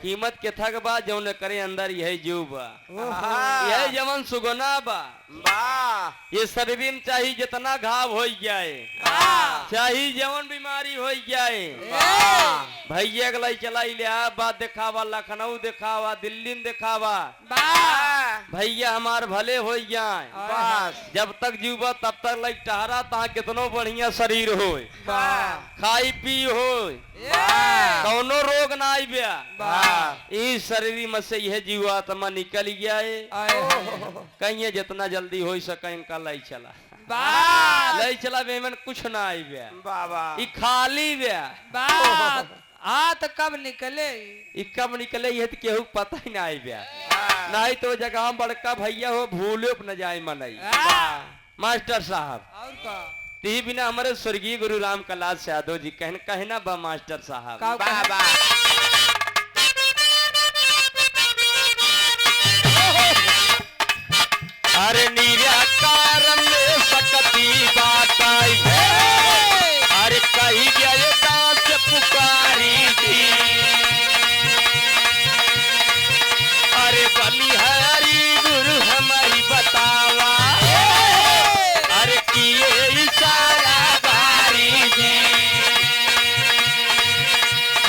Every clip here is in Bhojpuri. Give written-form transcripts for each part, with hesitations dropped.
कीमत के थक बा जौन करे अंदर यही जीव बा यही जवन सुगुना बा ये शरीर में चाहिए जितना घाव हो जाए चाहिए जवन बीमारी हो जाए भैया गलाई चलाई इलाहाबाद दिखावा लखनऊ दिखावा दिल्ली में दिखावा भैया हमार भले हो जाए जब तक जीवा तब तक लाइक टहरा ता कितनो बढ़िया शरीर हो खाई पी हो कौनो रोग ना आई ब्या इस शरीर में से यह जीवात्मा निकल गया है कहीं जितना जल्दी हो सके इनका लाई चला लाई चला बेमन कुछ ना आई ब्या बाबा खाली ब्या हाँ तो कब निकले कब निकले ये तो केहू पता ही ना आई ब्या नहीं तो जगह बड़का भैया हो भूलो न जाए मनई मास्टर साहब और का ती बिना हमारे स्वर्गीय गुरु राम कलाश यादव जी कहना बा मास्टर साहब बाबा अरे निराकार में सकती बात आई अरे कही गया ये दास पुकारी थी अरे बली हरी गुरु हमारी बतावा अरे किए इशारा बारी जी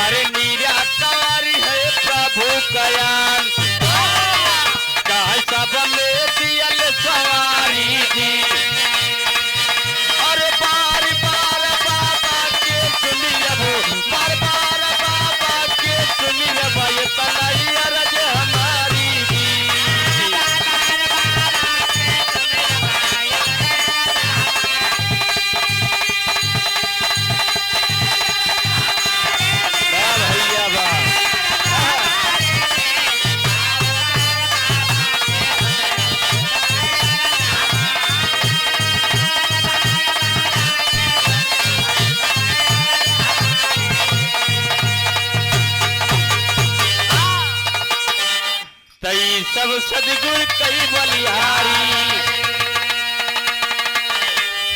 अरे निराकार है प्रभु कयान कहा सब में दियल सवारी जी अरे बार बार बाबा के सुनी रहो बार बार बाबा के सुनी रहो ये तलाई अरज हमारी जी भैया बा तई सब सदगुरु कई बलिहारी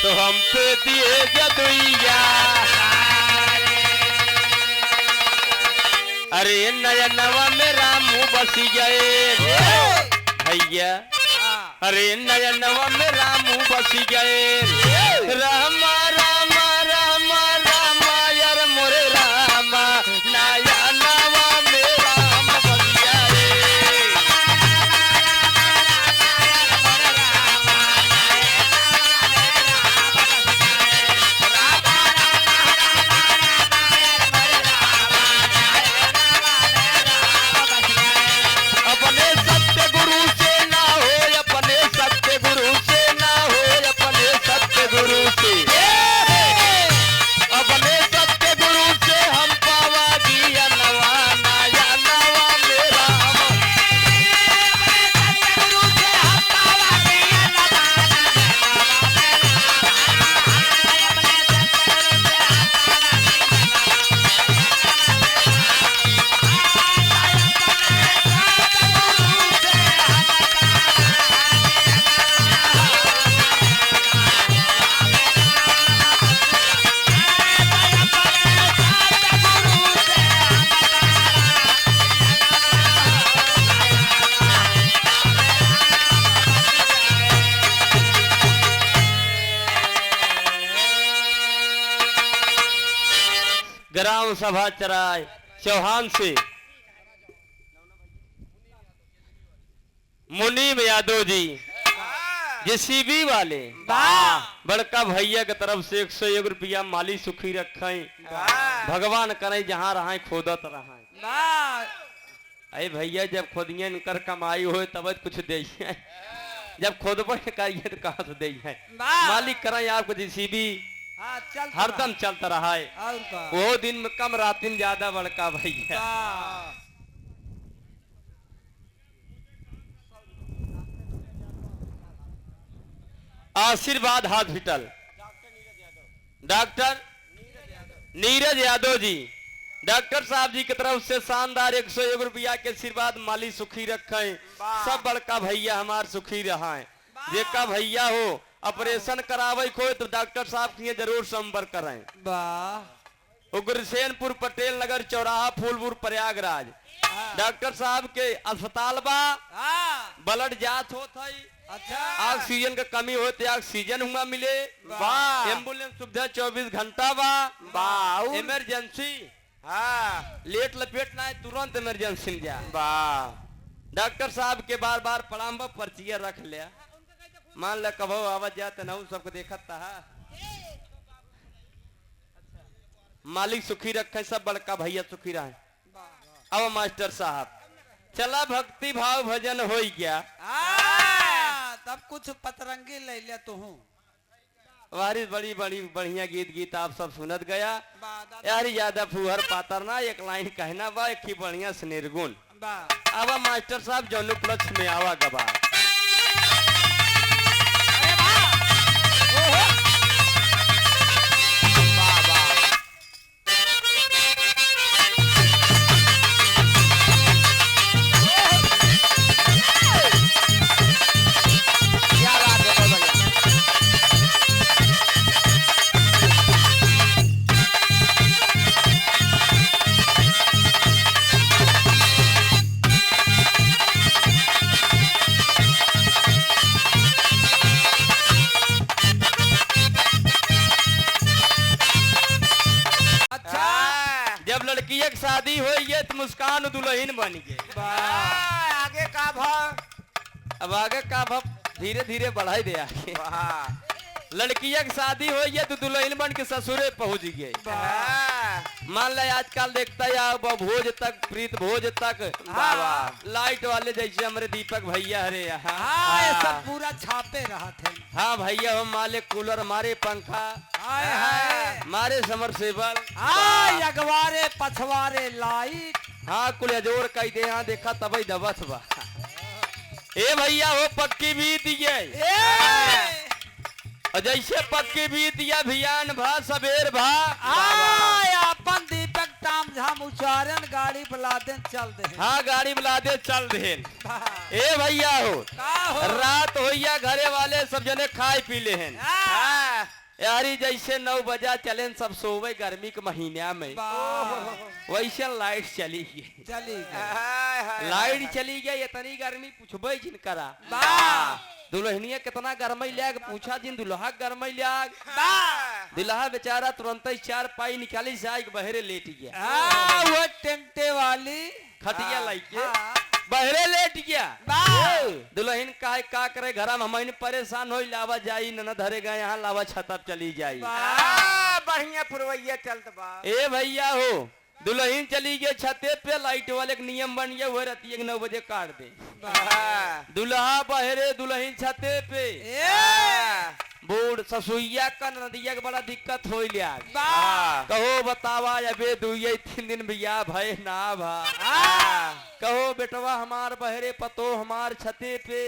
तो हम पे दिए जदुइया अरे नयनवा में रामू बसी गए भैया अरे नयनवा में रामू बसी गए रामा रामा रामा रामा यार मोरे रामा नयनवा में राम बस जाए अपने सत्य गुरु से ना हो अपने सत्य गुरु से ना हो अपने सत्य गुरु से अपने सत्य गुरु से हम पावा दिया नवा नया नवा मेरा ग्राम सभा चराय चौहान से मुनीम यादव जी जेसीबी वाले बड़का भैया के तरफ से 101 रुपया माली सुखी रखें भगवान करे जहाँ रहा खोदत रहा अरे भैया जब खोदिए कर कमाई हो तब कुछ दे जब खोद पर करिए तो कहाँ से दे मालिक करें आपको जेसीबी हरदम चलता रहा है वो दिन में कम रात में ज्यादा बड़का भैया आशीर्वाद hospital doctor Neeraj Yadav ji doctor साहब जी की तरफ से शानदार 101 रुपया के आशीर्वाद माली सुखी रखें सब बड़का भैया हमार सुखी रहा है जेका भैया हो ऑपरेशन करावे को तो डॉक्टर साहब के जरूर संपर्क करें। वाह उग्रसेनपुर पटेल नगर चौराहा फूलपुर प्रयागराज डॉक्टर साहब के अस्पताल बा, हाँ, ब्लड जांच होत है, अच्छा, ऑक्सीजन का कमी होते ऑक्सीजन हुआ मिले, वाह। एम्बुलेंस सुविधा 24 घंटा बा, वाह। इमरजेंसी हाँ लेट लपेट ना है, तुरंत इमरजेंसी में जा। वाह डॉक्टर साहब के बार बार प्रणाम पर्चिया रख लिया, मान ल कभो आवाज जाते ना सबको देखत था। मालिक सुखी रखे, सब बड़का भैया सुखी रहे। अब मास्टर साहब चला भक्ति भाव भजन हो गया, तब कुछ पतरंगी ले लिया तू हूँ। वारी बड़ी बड़ी बढ़िया गीत आप सब सुनत गया यार। ज्यादा फुहर पातर ना, एक लाइन कहना बा, एक ही बढ़िया से निर्गुण। अब मास्टर साहब जौन उपलक्ष्य में आवा गवा। लड़की एक शादी हुई है तो मुस्कान दुल्हन बन गए। आगे का भाव, अब आगे का भाव धीरे धीरे बढ़ाई दे आगे। लड़की एक शादी हुई है तो दुल्हन बन के ससुरे पहुंच गए। मान ले आजकल देखता है भोज तक, प्रीत भोज तक, लाइट वाले जैसे हमारे दीपक भैया हरे हाँ, ये सब पूरा छापे रहा थे। हाँ भैया, हम माले कूलर, मारे पंखा, मारे समरसेबल, अगवारे पछवारे लाइट, हाँ कुल जोर कई दे। हाँ देखा तब दबस बा। ए भैया हो पक्की बीत गई, और जैसे पक्की बीत या भियान भा सबेर भा, अपन दीपक ताम झाम उच्चारण गाड़ी बुला दे चल दे। हाँ गाड़ी बुला दे चल दे। ए भैया हो रात होइया, घरे वाले सब जने खाए पी ले हैं यारी। जैसे 9 बजा चले सब सोवे गर्मी के महीना में, वैसे लाइट चली गई। लाइट चली गई, इतनी गर्मी पूछबे जिनकरा। दुल्हनिया कितना गरमई लाग, पूछा जिन दुल्हा गरमई लाग। दुल्हा बेचारा तुरंत ही 4 पाई निकाली जाए बहरे लेट गया। वो टेंटे वाली खटिया लाइके बहरे लेट गया। दुल्हन का करे घर में, हम परेशान हो, लावा जाई न धरे गए यहाँ, लावा छतप चली जाई। बढ़िया पुरवैया चलत बा। ए भैया हो दुल्हन चली गई छते पे, लाइट वाले के नियम बन गया, वो रात 9 बजे काट दे। दुल्हा बहरे, दुल्हन छते पे। बूढ़ ससुइया का नदिया के बड़ा दिक्कत हो लिया। कहो बतावा अबे 2-3 दिन बिया भय ना भा। कहो बेटवा हमार बहरे पतो हमार छते पे,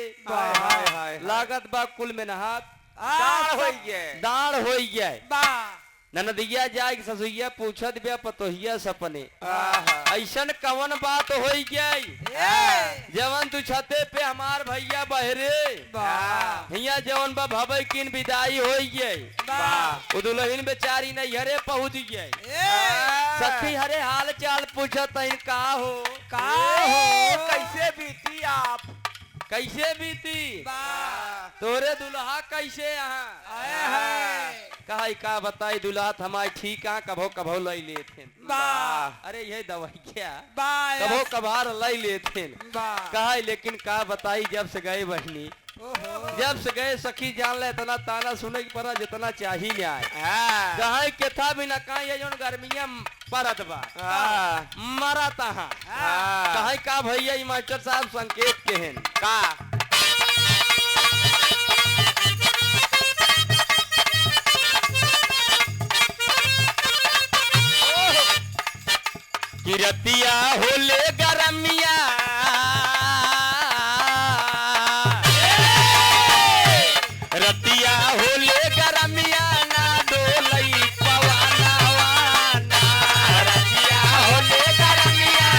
लागत बा कुल में नहात दाढ़ हो गया। ननदिया जाए ससुइया पूछत बे पतोहिया सपने, ऐसन कवन बात हो गई जवन तू छते पे हमार भैया बहरे हिया जवन बा भवे किन विदाई हो गई। दुल्हन बेचारी नहीं हरे पहुंच गई। सखी हरे हाल चाल पूछत का हो कैसे बीती आप, कैसे बीती तोरे दुल्हा कैसे यहाँ कहा का बताई। दुल्हा हमारे ठीक है, कभो कभो लई लेते। अरे ये दवाइया कभो कभार लई लेते कहा, लेकिन का बताई जब से गए बहनी, जब से गए सखी जान ले इतना ताना सुने की पड़ा जितना चाहिए आए। कहा के था भी न कहा, ये जो गर्मिया परत बा मरा तहा। कहा का भैया मास्टर साहब संकेत के हैं का रतिया होले गरमिया, रतिया होले गरमिया ना डोलई पवाना वाना। रतिया होले गरमिया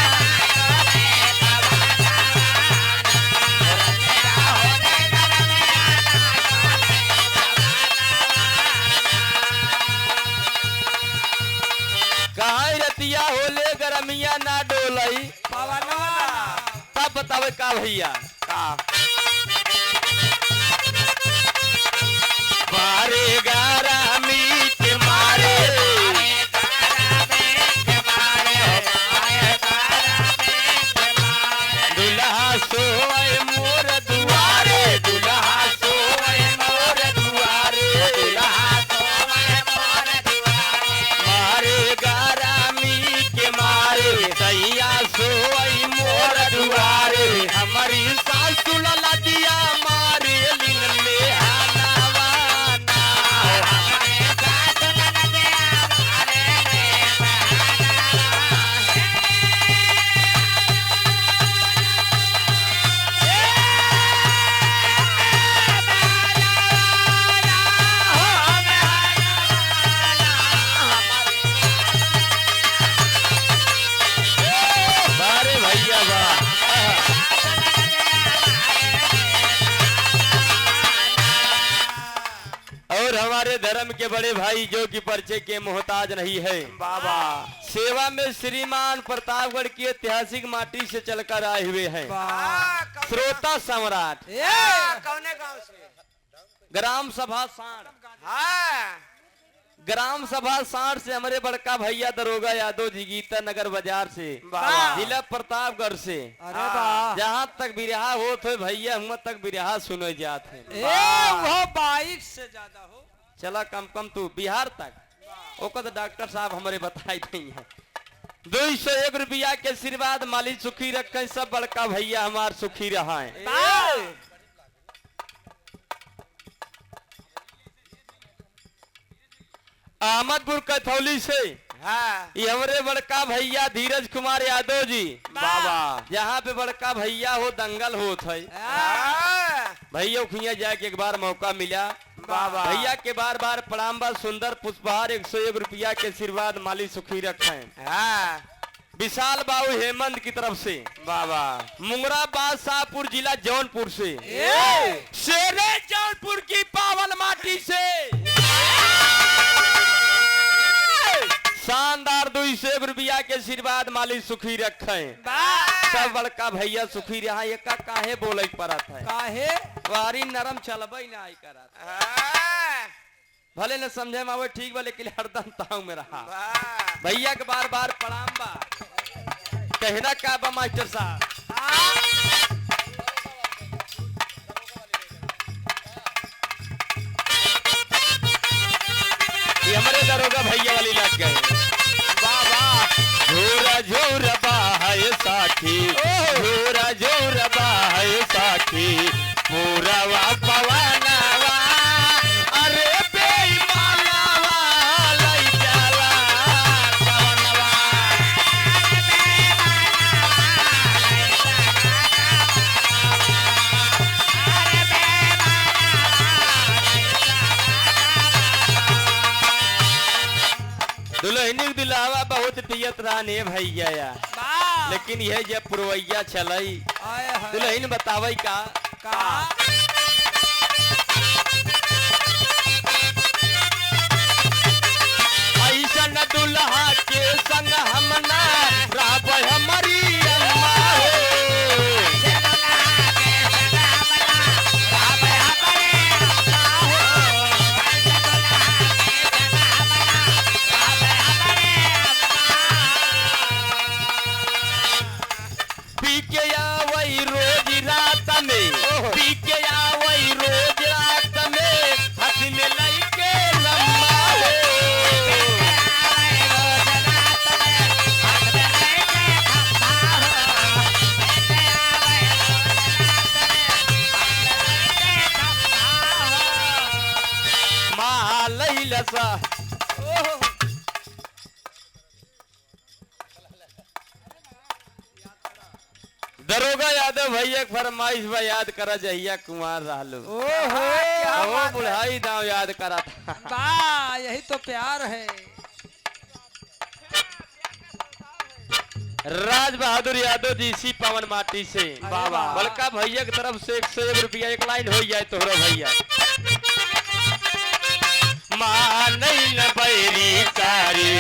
कहा रतिया होले गरमिया ना डोलई बड़का भैया का मारे गारामी के मारे दुल्हा सोए मोर दुआरे दुल्हा सोए मोर दुआरे मारे गारामी के मारे दैया सोई मोर दुआरे हमारी सासु लदिया मारे लिन में हनावाना बारे भैया बा और हमारे धर्म के बड़े भाई जो कि परिचय के मोहताज नहीं है बाबा सेवा में श्रीमान प्रतापगढ़ की ऐतिहासिक माटी से चलकर आए हुए हैं वाह। श्रोता सम्राट कौने गांव से ग्राम सभा साण हाँ ग्राम सभा साठ से हमारे बड़का भैया दरोगा यादव जी गीता नगर बाजार से वाह। जिला प्रतापगढ़ से अरे वाह। जहाँ तक बिरहा हो थे भैया हम तक बिरहा सुने जाते ए वो बाइक से ज्यादा हो। चला कम कम तू बिहार तक ओकर तो डॉक्टर साहब हमारे बताई नहीं है 201 रुपया के आशीर्वाद मालिक सुखी रखे सब बड़का भैया हमार सुखी रहा है अहमदपुर कैथौली से हाँ ये हमारे बड़का भैया धीरज कुमार यादव जी बाबा जहाँ पे बड़का भैया हो दंगल हो थे हाँ भैया खुइया जाए के एक बार मौका मिला बाबा। भैया के बार बार प्रणाम बा सुंदर पुष्पहार 101 रुपया के आशीर्वाद माली सुखी रखे हाँ विशाल बाबू हेमंत की तरफ से बाबा मुंगरा बादशाहपुर जिला जौनपुर से ए शेरे जौनपुर की पावन माटी से शानदार 201 रुपया के आशीर्वाद मालिक सुखी रखे सब बड़का भैया सुखी रहा ये काहे बोले पड़त है काहे वारी नरम चलबे ना आई करत हाँ भले न समझे में आवे ठीक बा लेकिन हरदम ताऊ में रहा वाह। भैया के बार बार प्रणाम बा कहना का बा मास्टर साहब ये हमारे दरोगा भैया वाली लग गए बाबा झोरा झोरा बाहय साखी झोरा झोरा बाहय साखी पूरा पवनवा अरे बेईमानवा लई जाला पवनवा दुल्हनी के दुल्हावा बहुत पियत रहने भैया या लेकिन यह जब पुरवैया चलई दुल्हन बतावई का ऐसन दुल्हा के संग हम ना रहब हमारी अम्मा हो पी के आवई रोज रात में पी के आवई रोज रात में हाथ में लइके लम्मा हो मालैलसा दरोगा यादव भैया के फरमाइश बा याद करा जहिया कुमार रहलो वो बुढ़ाई दाव याद करा था वाह यही तो प्यार है। राज बहादुर यादव जी इसी पवन माटी से बाबा। बड़का भैया की तरफ से 101 रुपया एक लाइन हो जाए तोहरा भैया मानैल बैरी कारी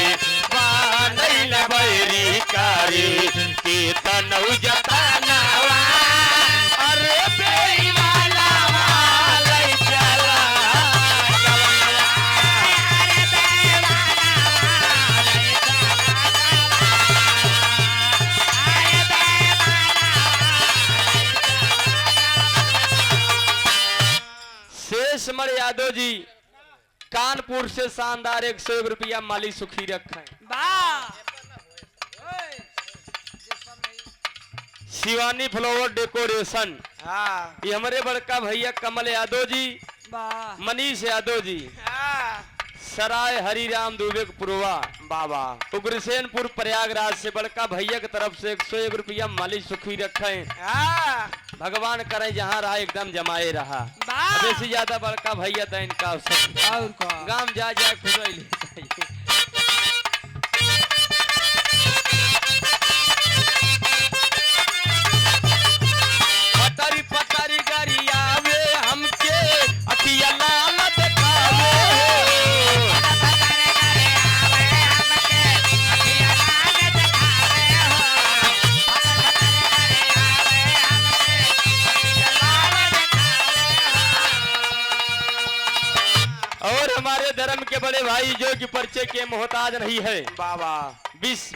मानैल बैरी कारी के तनौ जतनावा दिनेश मण यादव जी कानपुर से शानदार 101 रुपया माली सुखी रखे। वाह शिवानी फ्लावर डेकोरेशन हाँ ये हमारे बड़का भैया कमल यादव जी, वाह मनीष यादव जी, हाँ सराय हरिराम दुबे पुरवा, बाबा उग्रसेनपुर प्रयागराज से बड़का भैया की तरफ से 101 रुपया माली सुखी रखे। हाँ भगवान करे जहाँ रहा एकदम जमाए रहा। वाह अब से ज्यादा बड़का भैया तो इनका अवसर और का गांव जा खुश ले पटरी पटरी गरियावे हमके अखिया लाल देखावे। और हमारे धर्म के बड़े भाई जो कि परिचय के मोहताज नहीं है, बाबा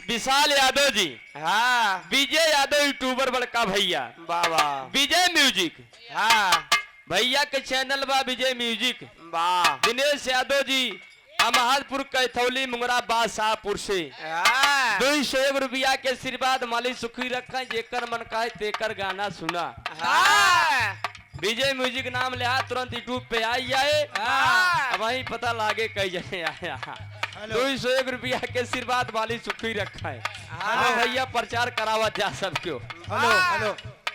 विशाल यादव जी, हाँ विजय यादव यूट्यूबर बड़का भैया, बाबा विजय म्यूजिक हाँ भैया के चैनल बा विजय म्यूजिक। वाह दिनेश यादव जी अमहादपुर कैथौली मुंगरा बादशाहपुर से हाँ 201 रुपया के आशीर्वाद माली सुखी रखा। जेकर मन का है तेकर गाना सुना। हाँ विजय म्यूजिक नाम लिया तुरंत यूट्यूब पे आई जाए। हाँ। वहीं पता लागे कई जने आया। 201 रुपया के आशीर्वाद माली सुखी रखा है। हाँ। भैया प्रचार करावा जा सबको। Hello hello